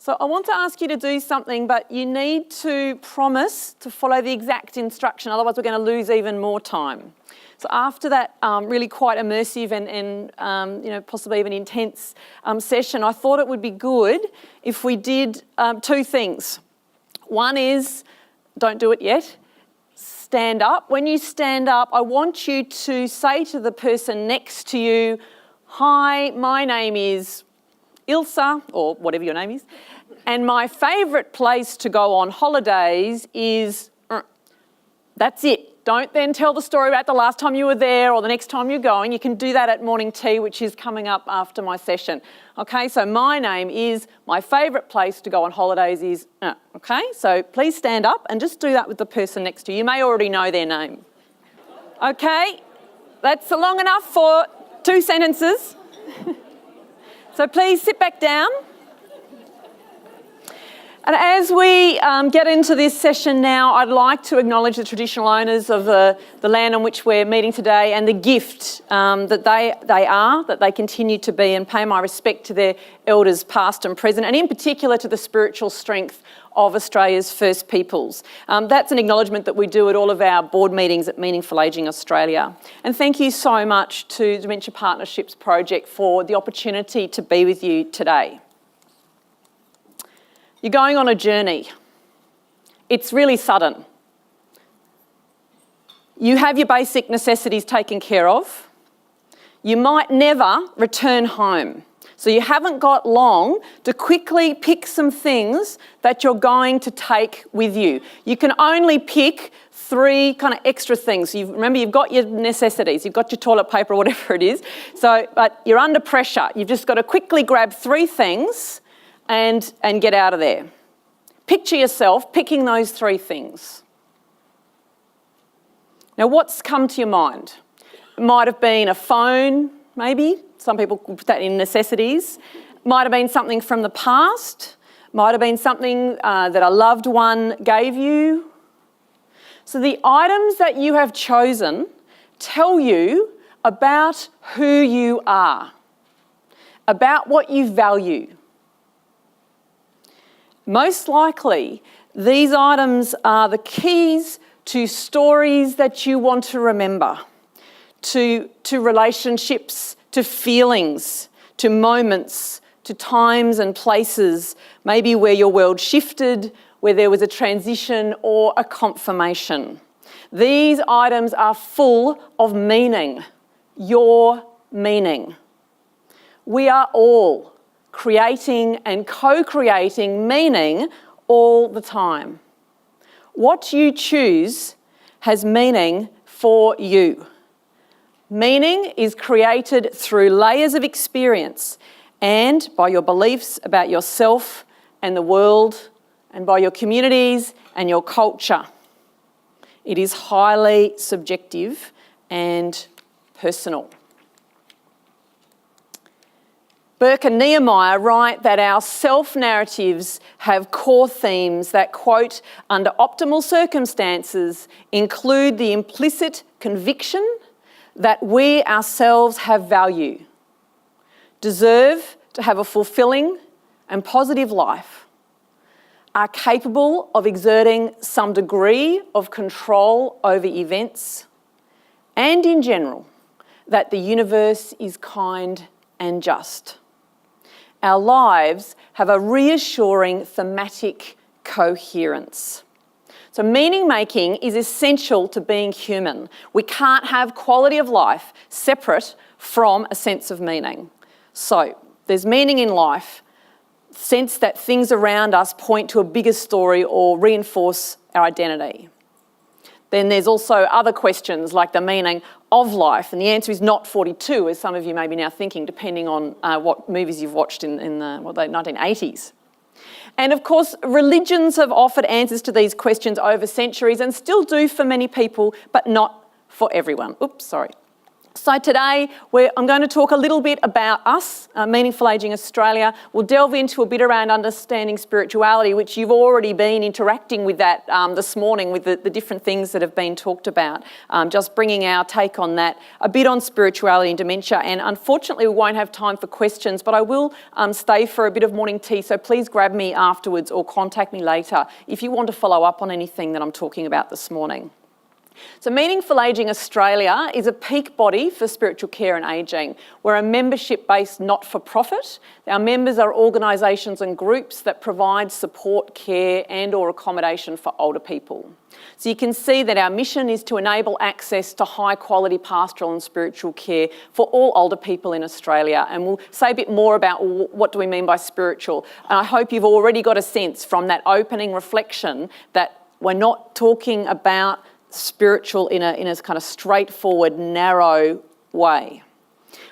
So I want to ask you to do something, but you need to promise to follow the exact instruction, otherwise we're going to lose even more time. So after that really quite immersive and possibly even intense session, I thought it would be good if we did two things. One is, don't do it yet, stand up. When you stand up, I want you to say to the person next to you, "Hi, my name is Ilsa," or whatever your name is, "and my favourite place to go on holidays is..." That's it. Don't then tell the story about the last time you were there or the next time you're going. You can do that at morning tea, which is coming up after my session. Okay, so my name is, my favourite place to go on holidays is... Okay, so please stand up and just do that with the person next to you. You may already know their name. Okay, that's long enough for 2 sentences. So please sit back down. And as we get into this session now, I'd like to acknowledge the traditional owners of the land on which we're meeting today and the gift that they continue to be, and pay my respect to their elders past and present, and in particular to the spiritual strength of Australia's First Peoples. That's an acknowledgement that we do at all of our board meetings at Meaningful Ageing Australia. And thank you so much to Dementia Partnerships Project for the opportunity to be with you today. You're going on a journey. It's really sudden. You have your basic necessities taken care of. You might never return home. So you haven't got long to quickly pick some things that you're going to take with you. You can only pick 3 kind of extra things. Remember, you've got your necessities, you've got your toilet paper or whatever it is. So, but you're under pressure. You've just got to quickly grab 3 things and get out of there. Picture yourself picking those 3 things. Now, what's come to your mind? It might have been a phone, maybe. Some people put that in necessities. Might have been something from the past. Might have been something that a loved one gave you. So the items that you have chosen tell you about who you are, about what you value. Most likely, these items are the keys to stories that you want to remember, to relationships, to feelings, to moments, to times and places, maybe where your world shifted, where there was a transition or a confirmation. These items are full of meaning, your meaning. We are all creating and co-creating meaning all the time. What you choose has meaning for you. Meaning is created through layers of experience and by your beliefs about yourself and the world, and by your communities and your culture. It is highly subjective and personal. Burke and Nehemiah write that our self-narratives have core themes that, quote, under optimal circumstances include the implicit conviction that we ourselves have value, deserve to have a fulfilling and positive life, are capable of exerting some degree of control over events, and in general, that the universe is kind and just. Our lives have a reassuring thematic coherence. So meaning making is essential to being human. We can't have quality of life separate from a sense of meaning. So there's meaning in life, sense that things around us point to a bigger story or reinforce our identity. Then there's also other questions like the meaning of life, and the answer is not 42, as some of you may be now thinking, depending on what movies you've watched in the 1980s. And of course, religions have offered answers to these questions over centuries and still do for many people, but not for everyone. Oops, sorry. So today I'm going to talk a little bit about us, Meaningful Ageing Australia. We'll delve into a bit around understanding spirituality, which you've already been interacting with that this morning with the different things that have been talked about, just bringing our take on that, a bit on spirituality and dementia. And unfortunately, we won't have time for questions, but I will stay for a bit of morning tea, so please grab me afterwards or contact me later if you want to follow up on anything that I'm talking about this morning. So Meaningful Ageing Australia is a peak body for spiritual care and ageing. We're a membership-based not-for-profit. Our members are organisations and groups that provide support, care and or accommodation for older people. So you can see that our mission is to enable access to high-quality pastoral and spiritual care for all older people in Australia. And we'll say a bit more about what do we mean by spiritual. And I hope you've already got a sense from that opening reflection that we're not talking about spiritual in a kind of straightforward, narrow way.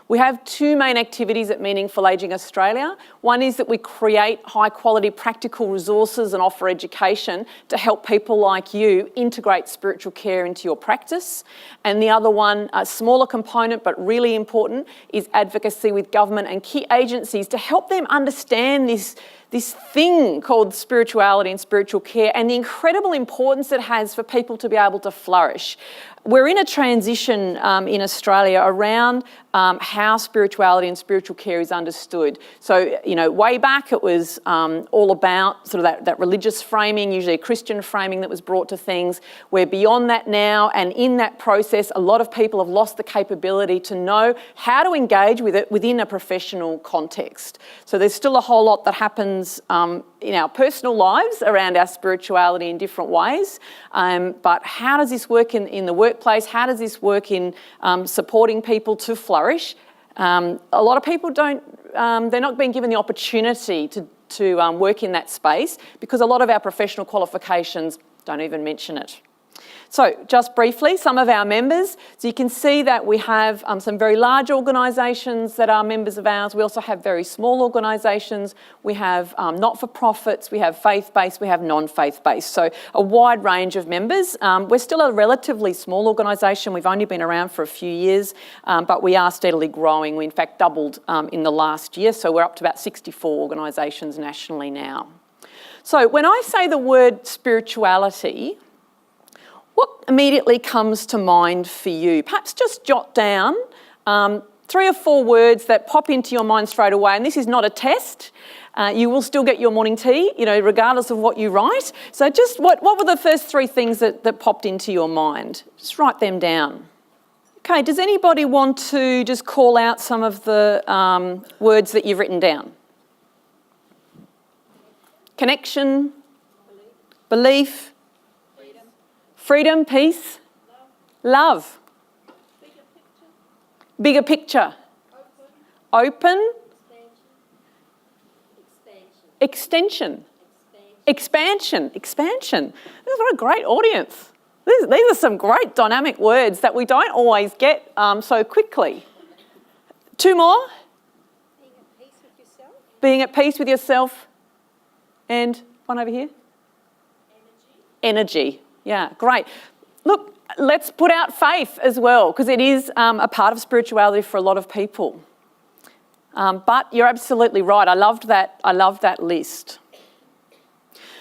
We have two main activities at Meaningful Ageing Australia. One is that we create high quality practical resources and offer education to help people like you integrate spiritual care into your practice. And the other one, a smaller component but really important, is advocacy with government and key agencies to help them understand this thing called spirituality and spiritual care and the incredible importance it has for people to be able to flourish. We're in a transition in Australia around how spirituality and spiritual care is understood. So, way back it was all about sort of that religious framing, usually a Christian framing that was brought to things. We're beyond that now, and in that process, a lot of people have lost the capability to know how to engage with it within a professional context. So there's still a whole lot that happens in our personal lives around our spirituality in different ways. But how does this work in the workplace? How does this work in supporting people to flourish? A lot of people they're not being given the opportunity to work in that space because a lot of our professional qualifications don't even mention it. So just briefly, some of our members. So you can see that we have some very large organisations that are members of ours. We also have very small organisations. We have not-for-profits, we have faith-based, we have non-faith-based. So a wide range of members. We're still a relatively small organisation. We've only been around for a few years, but we are steadily growing. We in fact doubled in the last year. So we're up to about 64 organisations nationally now. So when I say the word spirituality, what immediately comes to mind for you? Perhaps just jot down 3 or 4 words that pop into your mind straight away. And this is not a test. You will still get your morning tea, regardless of what you write. So just what were the first 3 things that popped into your mind? Just write them down. Okay, does anybody want to just call out some of the words that you've written down? Connection, belief, freedom, peace, love. Bigger picture. Open. Extension. Expansion. This is a great audience. These are some great dynamic words that we don't always get so quickly. 2 more. Being at peace with yourself. And one over here. Energy. Yeah, great. Look, let's put out faith as well, because it is a part of spirituality for a lot of people. But you're absolutely right. I loved that list.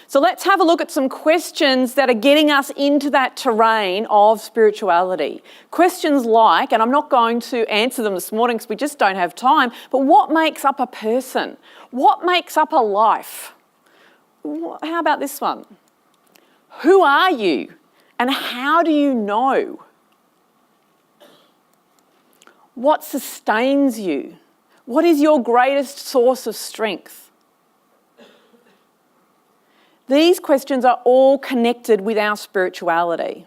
So let's have a look at some questions that are getting us into that terrain of spirituality. Questions like, and I'm not going to answer them this morning because we just don't have time, but what makes up a person? What makes up a life? How about this one? Who are you and how do you know? What sustains you? What is your greatest source of strength? These questions are all connected with our spirituality.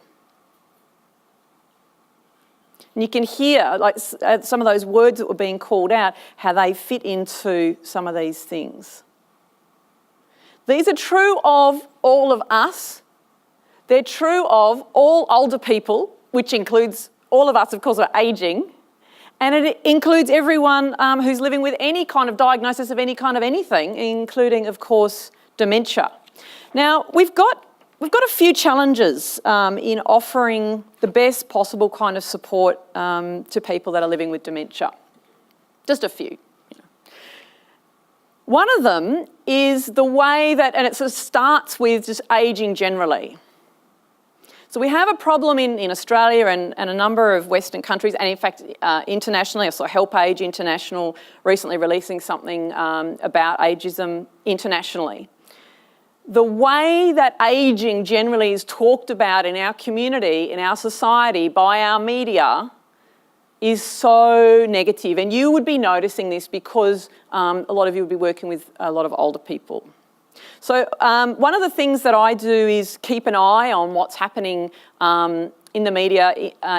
And you can hear, like some of those words that were being called out, how they fit into some of these things. These are true of all of us. They're true of all older people, which includes all of us, of course, are ageing. And it includes everyone who's living with any kind of diagnosis of any kind of anything, including, of course, dementia. Now, we've got we've got a few challenges in offering the best possible kind of support to people that are living with dementia. Just a few. One of them is the way that, and it sort of starts with just ageing generally. So we have a problem in Australia and a number of Western countries, and in fact internationally. I saw Help Age International recently releasing something about ageism internationally. The way that ageing generally is talked about in our community, in our society, by our media, is so negative. And you would be noticing this because a lot of you would be working with a lot of older people. So one of the things that I do is keep an eye on what's happening in the media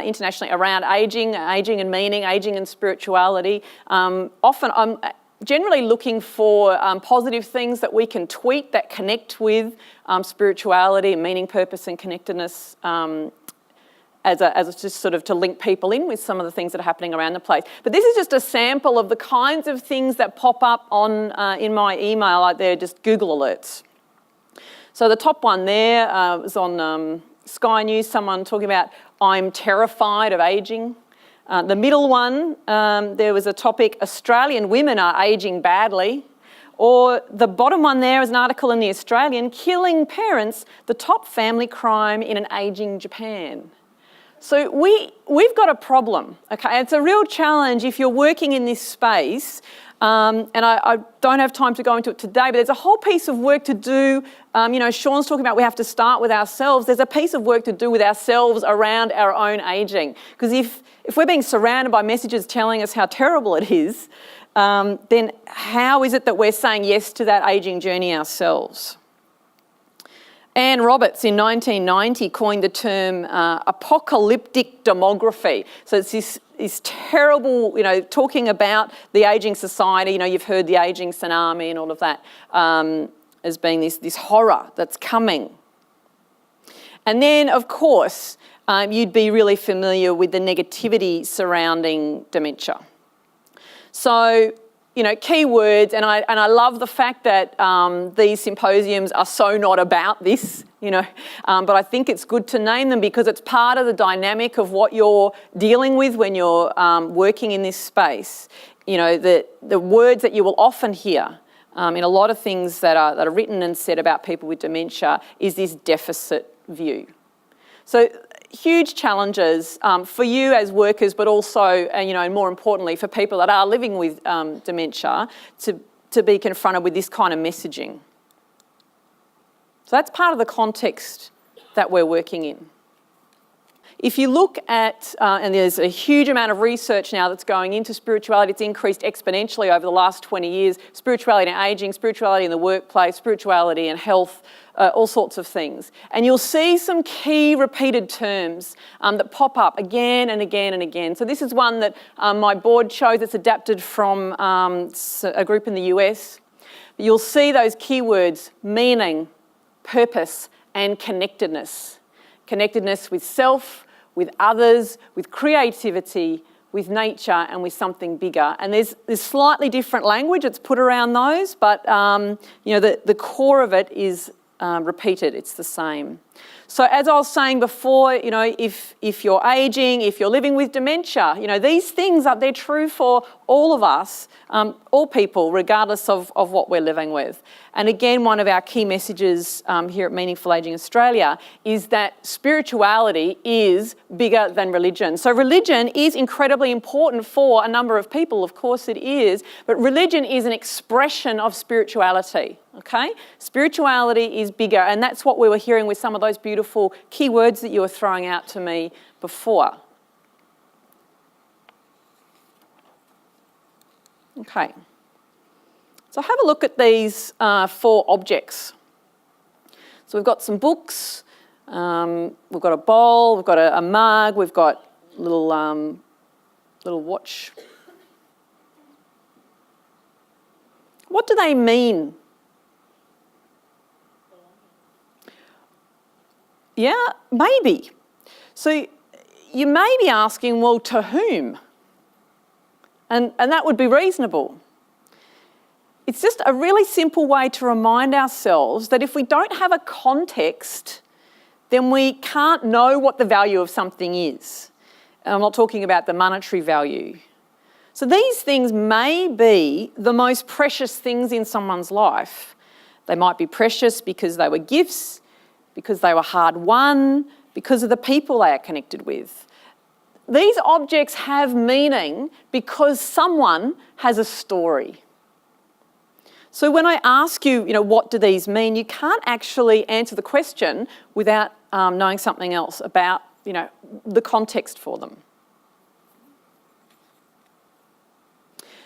internationally around ageing and meaning, ageing and spirituality. Often I'm generally looking for positive things that we can tweet that connect with spirituality and meaning, purpose and connectedness as just sort of to link people in with some of the things that are happening around the place. But this is just a sample of the kinds of things that pop up on in my email, like they're just Google alerts. So the top one there was on Sky News, someone talking about, I'm terrified of ageing. The middle one, there was a topic, Australian women are ageing badly. Or the bottom one there is an article in The Australian, killing parents, the top family crime in an ageing Japan. So we've got a problem, okay? It's a real challenge if you're working in this space, and I don't have time to go into it today, but there's a whole piece of work to do. Sean's talking about we have to start with ourselves. There's a piece of work to do with ourselves around our own ageing. Because if we're being surrounded by messages telling us how terrible it is, then how is it that we're saying yes to that ageing journey ourselves? Anne Roberts in 1990 coined the term apocalyptic demography. So it's this terrible, talking about the ageing society. You've heard the ageing tsunami and all of that as being this horror that's coming. And then, of course, you'd be really familiar with the negativity surrounding dementia. So, key words, and I love the fact that these symposiums are so not about this, but I think it's good to name them because it's part of the dynamic of what you're dealing with when you're working in this space. The words that you will often hear in a lot of things that are written and said about people with dementia is this deficit view. So huge challenges for you as workers, but also, and more importantly, for people that are living with dementia to be confronted with this kind of messaging. So that's part of the context that we're working in. If you look at, and there's a huge amount of research now that's going into spirituality, it's increased exponentially over the last 20 years, spirituality and ageing, spirituality in the workplace, spirituality and health, all sorts of things. And you'll see some key repeated terms that pop up again and again and again. So this is one that my board chose. It's adapted from a group in the US. But you'll see those keywords, meaning, purpose and connectedness. Connectedness with self, with others, with creativity, with nature and with something bigger. And there's slightly different language that's put around those, but the core of it is repeated, it's the same. So as I was saying before, if you're ageing, if you're living with dementia, these things they're true for all of us, all people, regardless of what we're living with. And again, one of our key messages here at Meaningful Ageing Australia is that spirituality is bigger than religion. So religion is incredibly important for a number of people, of course it is, but religion is an expression of spirituality, okay? Spirituality is bigger, and that's what we were hearing with some of those beautiful key words that you were throwing out to me before. Okay. So have a look at these 4 objects. So we've got some books, we've got a bowl, we've got a mug, we've got a little watch. What do they mean? Yeah, maybe. So you may be asking, well, to whom? And that would be reasonable. It's just a really simple way to remind ourselves that if we don't have a context then we can't know what the value of something is. And I'm not talking about the monetary value. So these things may be the most precious things in someone's life. They might be precious because they were gifts, because they were hard won, because of the people they are connected with. These objects have meaning because someone has a story. So when I ask you, what do these mean, you can't actually answer the question without knowing something else about, the context for them.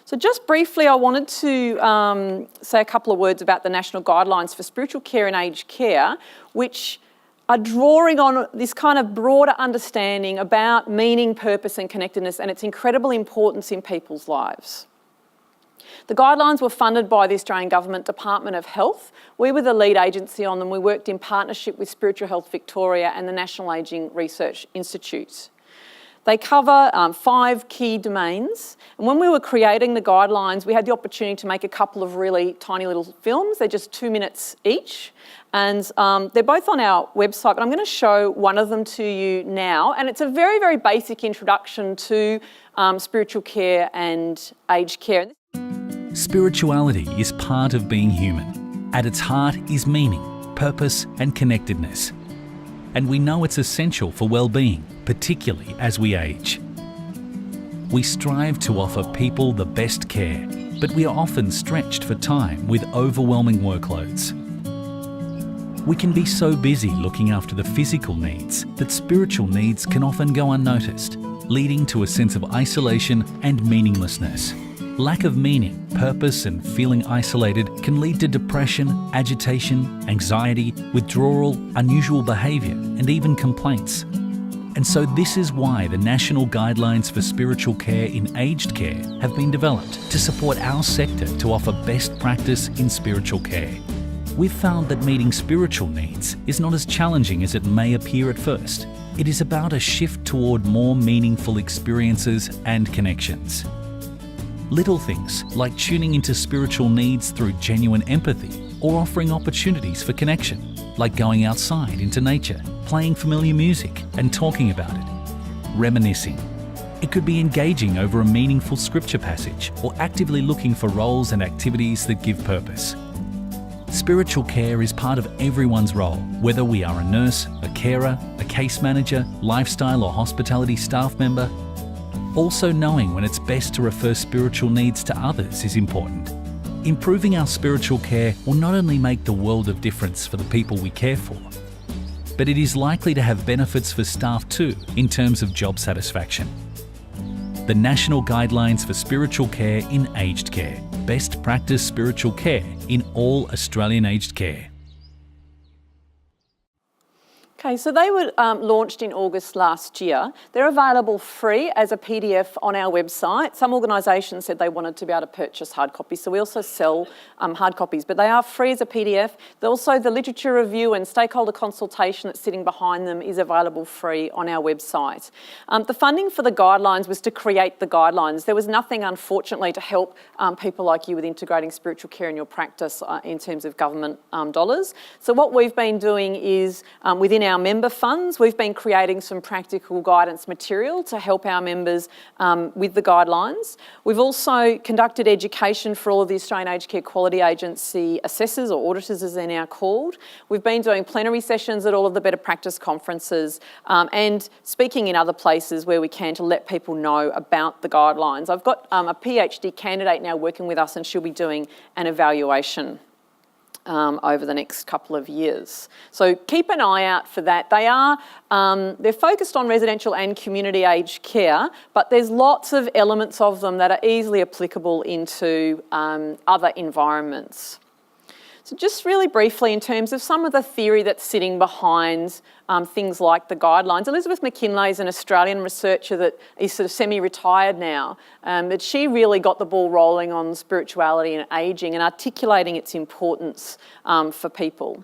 So just briefly, I wanted to say a couple of words about the National Guidelines for Spiritual Care and Aged Care, which are drawing on this kind of broader understanding about meaning, purpose and connectedness and its incredible importance in people's lives. The guidelines were funded by the Australian Government Department of Health. We were the lead agency on them. We worked in partnership with Spiritual Health Victoria and the National Ageing Research Institute. They cover 5 key domains. And when we were creating the guidelines, we had the opportunity to make a couple of really tiny little films. They're just 2 minutes each. And they're both on our website, but I'm going to show one of them to you now. And it's a very, very basic introduction to spiritual care and aged care. Spirituality is part of being human. At its heart is meaning, purpose and connectedness. And we know it's essential for well-being, particularly as we age. We strive to offer people the best care, but we are often stretched for time with overwhelming workloads. We can be so busy looking after the physical needs that spiritual needs can often go unnoticed, leading to a sense of isolation and meaninglessness. Lack of meaning, purpose and feeling isolated can lead to depression, agitation, anxiety, withdrawal, unusual behaviour and even complaints. And so this is why the National Guidelines for Spiritual Care in Aged Care have been developed to support our sector to offer best practice in spiritual care. We've found that meeting spiritual needs is not as challenging as it may appear at first. It is about a shift toward more meaningful experiences and connections. Little things like tuning into spiritual needs through genuine empathy or offering opportunities for connection, like going outside into nature, playing familiar music and talking about it. Reminiscing. It could be engaging over a meaningful scripture passage or actively looking for roles and activities that give purpose. Spiritual care is part of everyone's role, whether we are a nurse, a carer, a case manager, lifestyle or hospitality staff member. Also knowing when it's best to refer spiritual needs to others is important. Improving our spiritual care will not only make the world of difference for the people we care for, but it is likely to have benefits for staff too in terms of job satisfaction. The National Guidelines for Spiritual Care in Aged Care. Best practice spiritual care in all Australian aged care. Okay, so they were launched in August last year. They're available free as a PDF on our website. Some organisations said they wanted to be able to purchase hard copies, so we also sell hard copies, but they are free as a PDF. Also, the literature review and stakeholder consultation that's sitting behind them is available free on our website. The funding for the guidelines was to create the guidelines. There was nothing, unfortunately, to help people like you with integrating spiritual care in your practice in terms of government dollars. So what we've been doing is, within our member funds, we've been creating some practical guidance material to help our members with the guidelines. We've also conducted education for all of the Australian Aged Care Quality Agency assessors, or auditors as they're now called. We've been doing plenary sessions at all of the Better Practice conferences and speaking in other places where we can to let people know about the guidelines. I've got a PhD candidate now working with us and she'll be doing an evaluation over the next couple of years. So keep an eye out for that. They're focused on residential and community aged care, but there's lots of elements of them that are easily applicable into other environments. So just really briefly, in terms of some of the theory that's sitting behind things like the guidelines, Elizabeth McKinlay is an Australian researcher that is sort of semi-retired now, but she really got the ball rolling on spirituality and ageing and articulating its importance for people.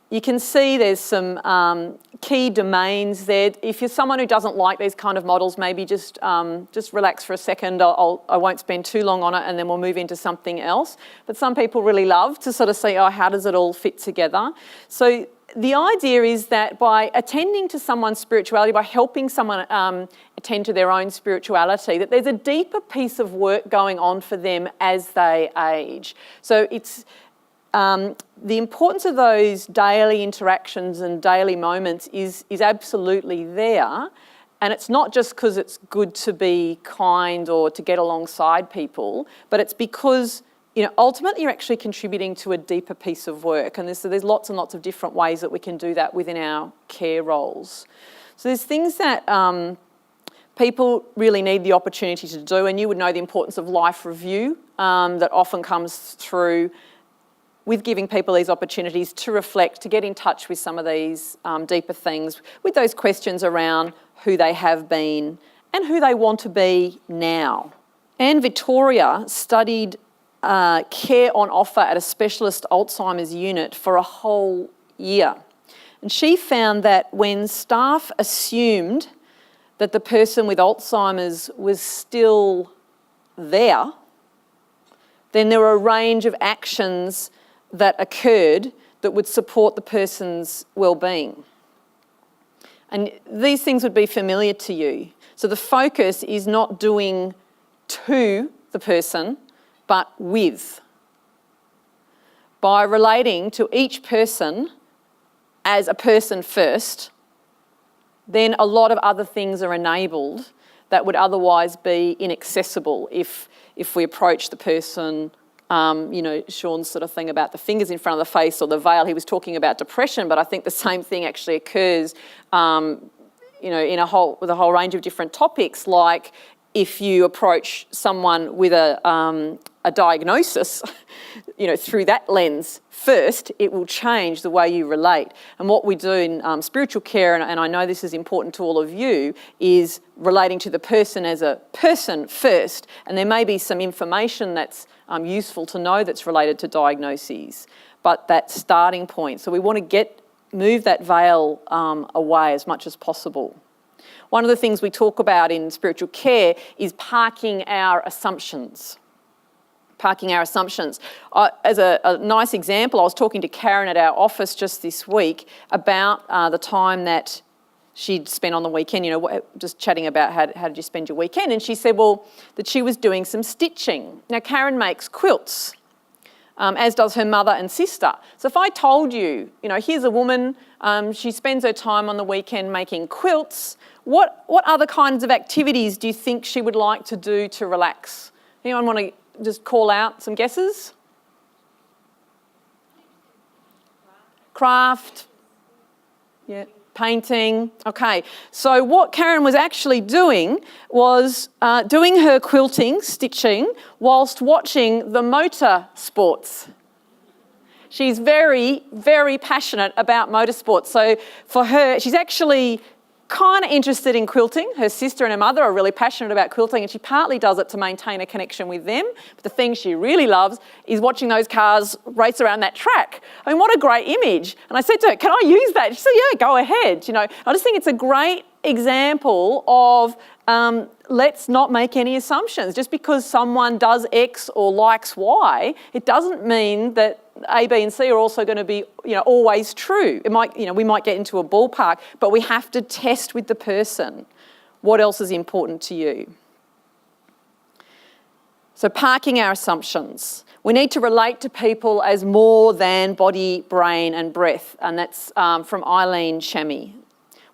You can see there's some key domains there. If you're someone who doesn't like these kind of models, maybe just relax for a second. I won't spend too long on it and then we'll move into something else. But some people really love to sort of see, how does it all fit together? So the idea is that by attending to someone's spirituality, by helping someone attend to their own spirituality, that there's a deeper piece of work going on for them as they age. So it's the importance of those daily interactions and daily moments is absolutely there. And it's not just because it's good to be kind or to get alongside people, but it's because ultimately you're actually contributing to a deeper piece of work. And there's lots and lots of different ways that we can do that within our care roles. So there's things that people really need the opportunity to do, and you would know the importance of life review that often comes through with giving people these opportunities to reflect, to get in touch with some of these deeper things, with those questions around who they have been and who they want to be now. Anne Victoria studied care on offer at a specialist Alzheimer's unit for a whole year. And she found that when staff assumed that the person with Alzheimer's was still there, then there were a range of actions that occurred that would support the person's well-being. And these things would be familiar to you. So the focus is not doing to the person, but with. By relating to each person as a person first, then a lot of other things are enabled that would otherwise be inaccessible if we approach the person, Sean's sort of thing about the fingers in front of the face or the veil. He was talking about depression, but I think the same thing actually occurs, with a whole range of different topics, like if you approach someone with a diagnosis, through that lens first, it will change the way you relate. And what we do in spiritual care, and I know this is important to all of you, is relating to the person as a person first. And there may be some information that's useful to know that's related to diagnoses, but that starting point. So we want to move that veil away as much as possible. One of the things we talk about in spiritual care is parking our assumptions. As a nice example, I was talking to Karen at our office just this week about the time that she'd spent on the weekend, just chatting about how did you spend your weekend, and she said, that she was doing some stitching. Now, Karen makes quilts, as does her mother and sister. So if I told you, here's a woman, she spends her time on the weekend making quilts, what other kinds of activities do you think she would like to do to relax? Anyone want to just call out some guesses? Craft. Yeah. Painting. Okay. So what Karen was actually doing was doing her quilting, stitching, whilst watching the motor sports. She's very, very passionate about motorsports. So for her, she's actually kind of interested in quilting. Her sister and her mother are really passionate about quilting, and she partly does it to maintain a connection with them. But the thing she really loves is watching those cars race around that track. I mean, what a great image. And I said to her, can I use that? She said, yeah, go ahead. I just think it's a great example of let's not make any assumptions. Just because someone does X or likes Y, it doesn't mean that A, B and C are also going to be always true. It might, we might get into a ballpark, but we have to test with the person what else is important to you. So parking our assumptions. We need to relate to people as more than body, brain and breath, and that's from Eileen Shammy.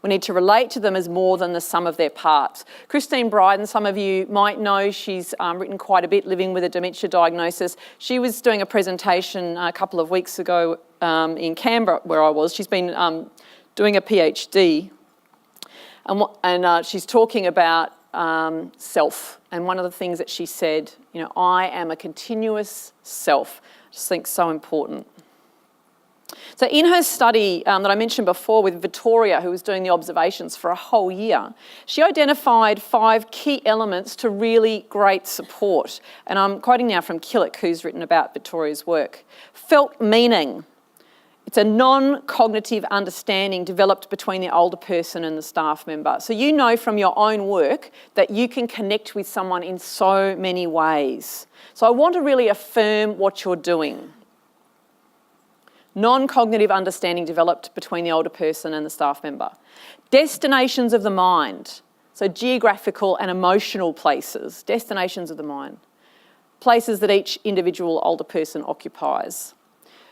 We need to relate to them as more than the sum of their parts. Christine Bryden, some of you might know, she's written quite a bit, living with a dementia diagnosis. She was doing a presentation a couple of weeks ago in Canberra, where I was. She's been doing a PhD, and she's talking about self. And one of the things that she said, I am a continuous self. I just think so important. So in her study that I mentioned before with Victoria, who was doing the observations for a whole year, she identified 5 key elements to really great support. And I'm quoting now from Killick, who's written about Victoria's work. Felt meaning. It's a non-cognitive understanding developed between the older person and the staff member. So you know from your own work that you can connect with someone in so many ways. So I want to really affirm what you're doing. Non-cognitive understanding developed between the older person and the staff member. Destinations of the mind, so geographical and emotional places, destinations of the mind, places that each individual older person occupies.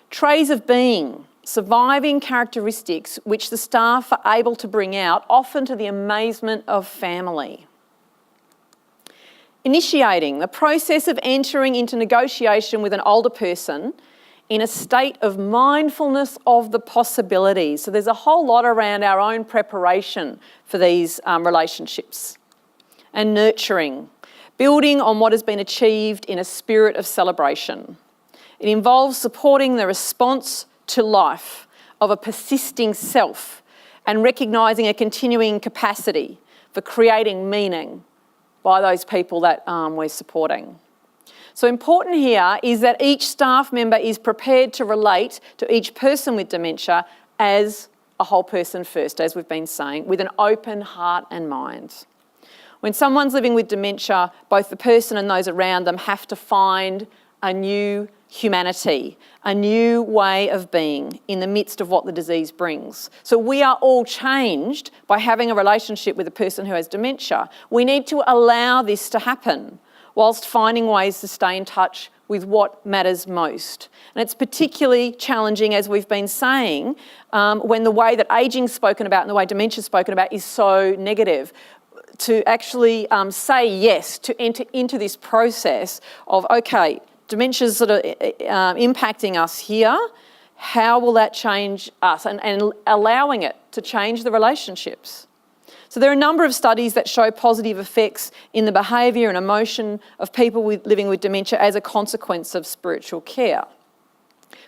Traits of being, surviving characteristics which the staff are able to bring out, often to the amazement of family. Initiating, the process of entering into negotiation with an older person in a state of mindfulness of the possibilities. So there's a whole lot around our own preparation for these relationships. And nurturing, building on what has been achieved in a spirit of celebration. It involves supporting the response to life of a persisting self and recognising a continuing capacity for creating meaning by those people that we're supporting. So important here is that each staff member is prepared to relate to each person with dementia as a whole person first, as we've been saying, with an open heart and mind. When someone's living with dementia, both the person and those around them have to find a new humanity, a new way of being in the midst of what the disease brings. So we are all changed by having a relationship with a person who has dementia. We need to allow this to happen whilst finding ways to stay in touch with what matters most. And it's particularly challenging, as we've been saying, when the way that ageing's spoken about and the way dementia's spoken about is so negative. To actually say yes, to enter into this process of, okay, dementia's sort of impacting us here, how will that change us? And allowing it to change the relationships. So there are a number of studies that show positive effects in the behaviour and emotion of people living with dementia as a consequence of spiritual care.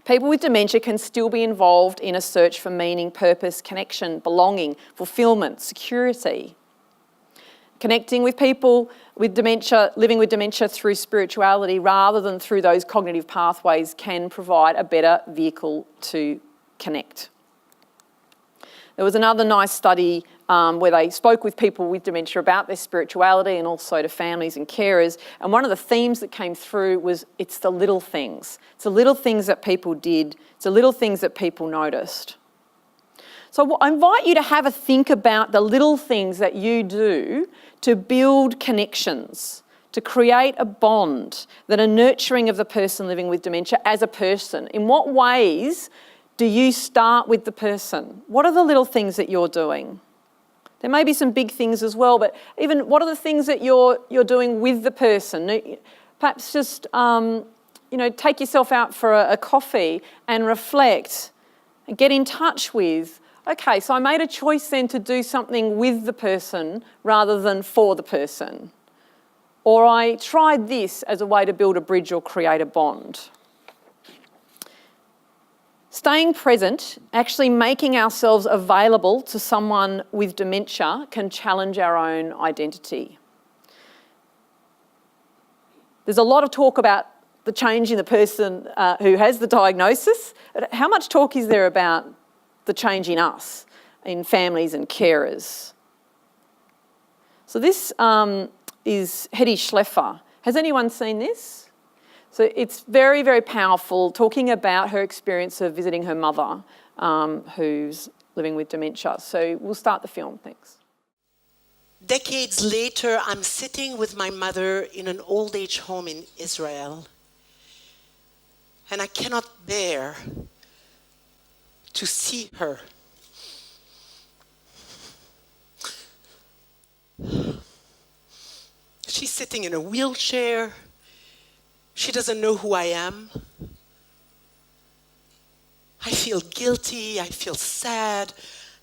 People with dementia can still be involved in a search for meaning, purpose, connection, belonging, fulfilment, security. Connecting with people with dementia, living with dementia through spirituality rather than through those cognitive pathways can provide a better vehicle to connect. There was another nice study where they spoke with people with dementia about their spirituality and also to families and carers. And one of the themes that came through was it's the little things. It's the little things that people did. It's the little things that people noticed. So I invite you to have a think about the little things that you do to build connections, to create a bond that are nurturing of the person living with dementia as a person. In what ways do you start with the person? What are the little things that you're doing? There may be some big things as well, but even what are the things that you're doing with the person? Perhaps just take yourself out for a coffee and reflect and get in touch with, okay, so I made a choice then to do something with the person rather than for the person. Or I tried this as a way to build a bridge or create a bond. Staying present, actually making ourselves available to someone with dementia, can challenge our own identity. There's a lot of talk about the change in the person who has the diagnosis. How much talk is there about the change in us, in families and carers? So this is Hedy Schleifer. Has anyone seen this? So it's very, very powerful, talking about her experience of visiting her mother who's living with dementia. So we'll start the film, thanks. Decades later, I'm sitting with my mother in an old age home in Israel, and I cannot bear to see her. She's sitting in a wheelchair. She doesn't know who I am. I feel guilty, I feel sad,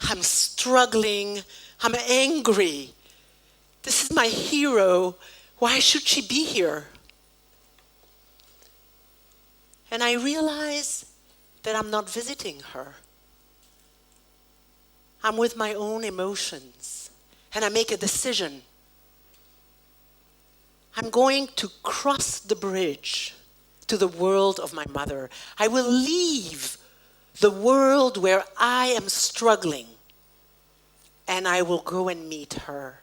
I'm struggling, I'm angry. This is my hero. Why should she be here? And I realize that I'm not visiting her. I'm with my own emotions, and I make a decision. I'm going to cross the bridge to the world of my mother. I will leave the world where I am struggling, and I will go and meet her.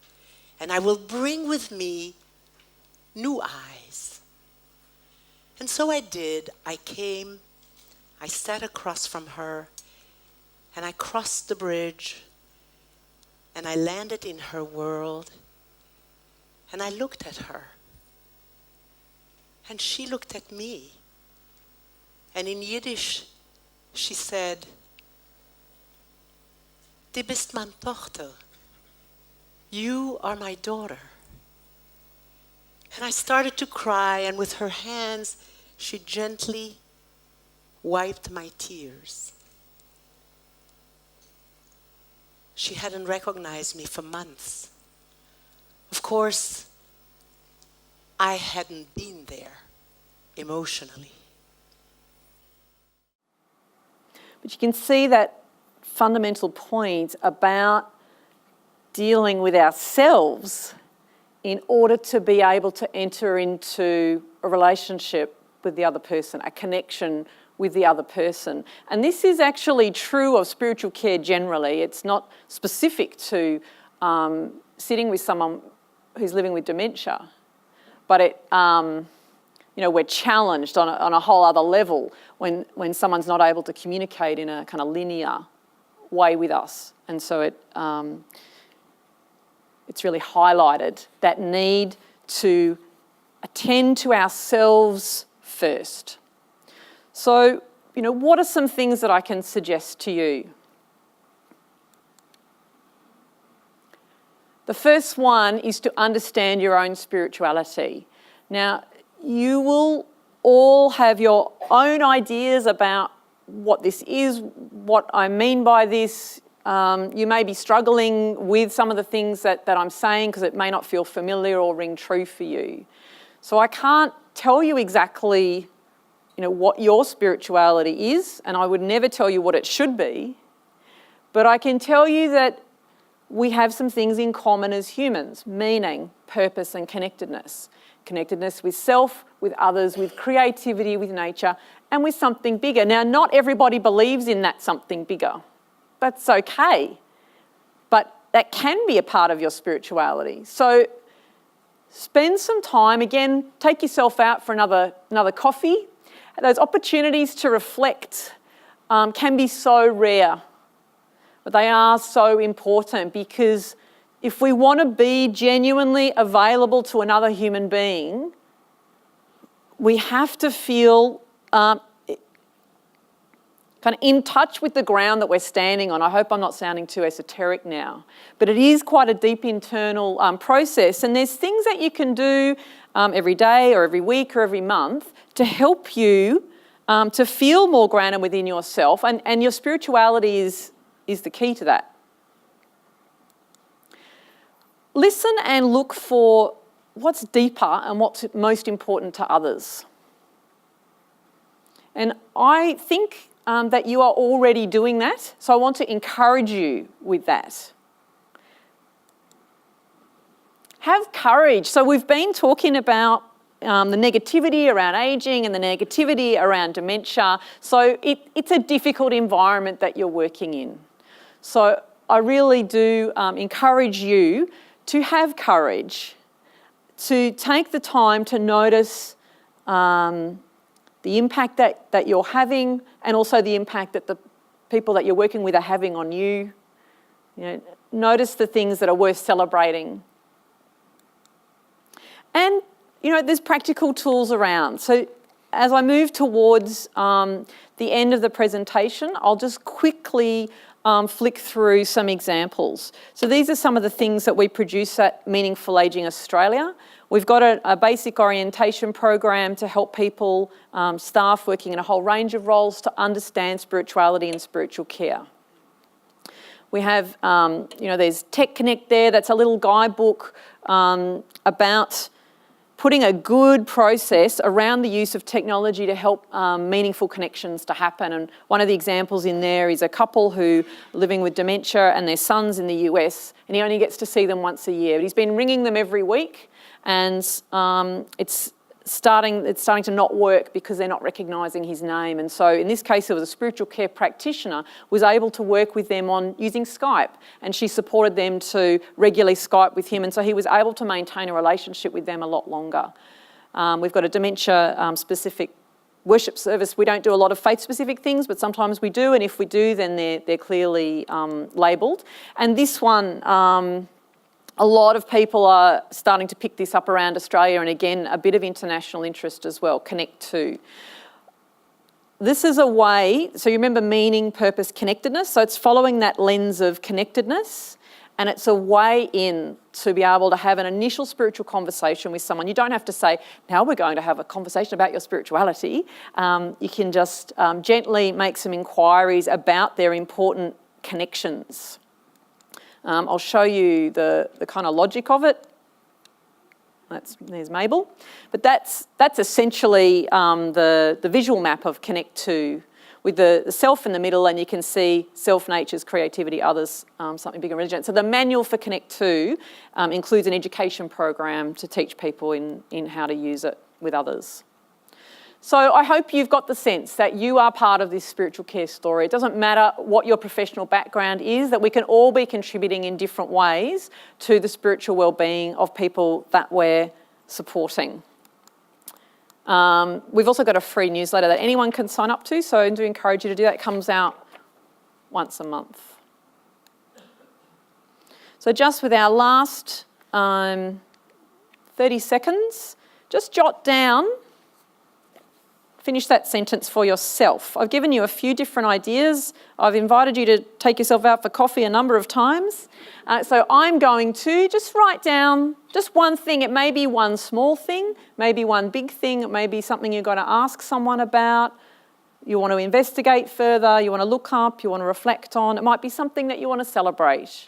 And I will bring with me new eyes. And so I did. I came, I sat across from her, and I crossed the bridge, and I landed in her world, and I looked at her, and she looked at me. And in Yiddish, she said, "Du bist meine Tochter. You are my daughter." And I started to cry, and with her hands, she gently wiped my tears. She hadn't recognized me for months. Of course, I hadn't been there emotionally. But you can see that fundamental point about dealing with ourselves in order to be able to enter into a relationship with the other person, a connection with the other person. And this is actually true of spiritual care generally. It's not specific to sitting with someone who's living with dementia, but we're challenged on a whole other level when someone's not able to communicate in a kind of linear way with us. And so it's really highlighted that need to attend to ourselves first. So, what are some things that I can suggest to you? The first one is to understand your own spirituality. Now, you will all have your own ideas about what this is, what I mean by this. You may be struggling with some of the things that I'm saying because it may not feel familiar or ring true for you. So I can't tell you exactly, what your spirituality is, and I would never tell you what it should be, but I can tell you that we have some things in common as humans: meaning, purpose, and connectedness. Connectedness with self, with others, with creativity, with nature, and with something bigger. Now, not everybody believes in that something bigger. That's okay, but that can be a part of your spirituality. So spend some time, again, take yourself out for another coffee. Those opportunities to reflect can be so rare, but they are so important, because if we want to be genuinely available to another human being, we have to feel kind of in touch with the ground that we're standing on. I hope I'm not sounding too esoteric now, but it is quite a deep internal process, and there's things that you can do every day or every week or every month to help you to feel more grounded within yourself, and your spirituality is the key to that. Listen and look for what's deeper and what's most important to others. And I think that you are already doing that, so I want to encourage you with that. Have courage. So we've been talking about the negativity around ageing and the negativity around dementia. So it's a difficult environment that you're working in. So I really do encourage you to have courage, to take the time to notice the impact that you're having, and also the impact that the people that you're working with are having on you. Notice the things that are worth celebrating. And, there's practical tools around. So as I move towards the end of the presentation, I'll just quickly flick through some examples. So these are some of the things that we produce at Meaningful Ageing Australia. We've got a basic orientation program to help people, staff working in a whole range of roles, to understand spirituality and spiritual care. We have, there's Tech Connect there. That's a little guidebook about putting a good process around the use of technology to help meaningful connections to happen. And one of the examples in there is a couple who are living with dementia and their son's in the US, and he only gets to see them once a year. But he's been ringing them every week, and it's starting to not work because they're not recognising his name. And so in this case, it was a spiritual care practitioner was able to work with them on using Skype, and she supported them to regularly Skype with him, and so he was able to maintain a relationship with them a lot longer. We've got a dementia specific worship service, we don't do a lot of faith-specific things, but sometimes we do, and if we do, then they're clearly labelled. And this one, a lot of people are starting to pick this up around Australia, and again, a bit of international interest as well, Connect To. This is a way, so you remember meaning, purpose, connectedness, so it's following that lens of connectedness, and it's a way in to be able to have an initial spiritual conversation with someone. You don't have to say, now we're going to have a conversation about your spirituality. You can just gently make some inquiries about their important connections. I'll show you the kind of logic of it. There's Mabel. But that's essentially the visual map of Connect To, with the self in the middle, and you can see self, nature's, creativity, others, something bigger, religion. So the manual for Connect To includes an education program to teach people in how to use it with others. So I hope you've got the sense that you are part of this spiritual care story. It doesn't matter what your professional background is, that we can all be contributing in different ways to the spiritual well-being of people that we're supporting. We've also got a free newsletter that anyone can sign up to, so I do encourage you to do that. It comes out once a month. So just with our last 30 seconds, just jot down, finish that sentence for yourself. I've given you a few different ideas. I've invited you to take yourself out for coffee a number of times. So I'm going to just write down just one thing. It may be one small thing, maybe one big thing, it may be something you've got to ask someone about, you want to investigate further, you want to look up, you want to reflect on. It might be something that you want to celebrate.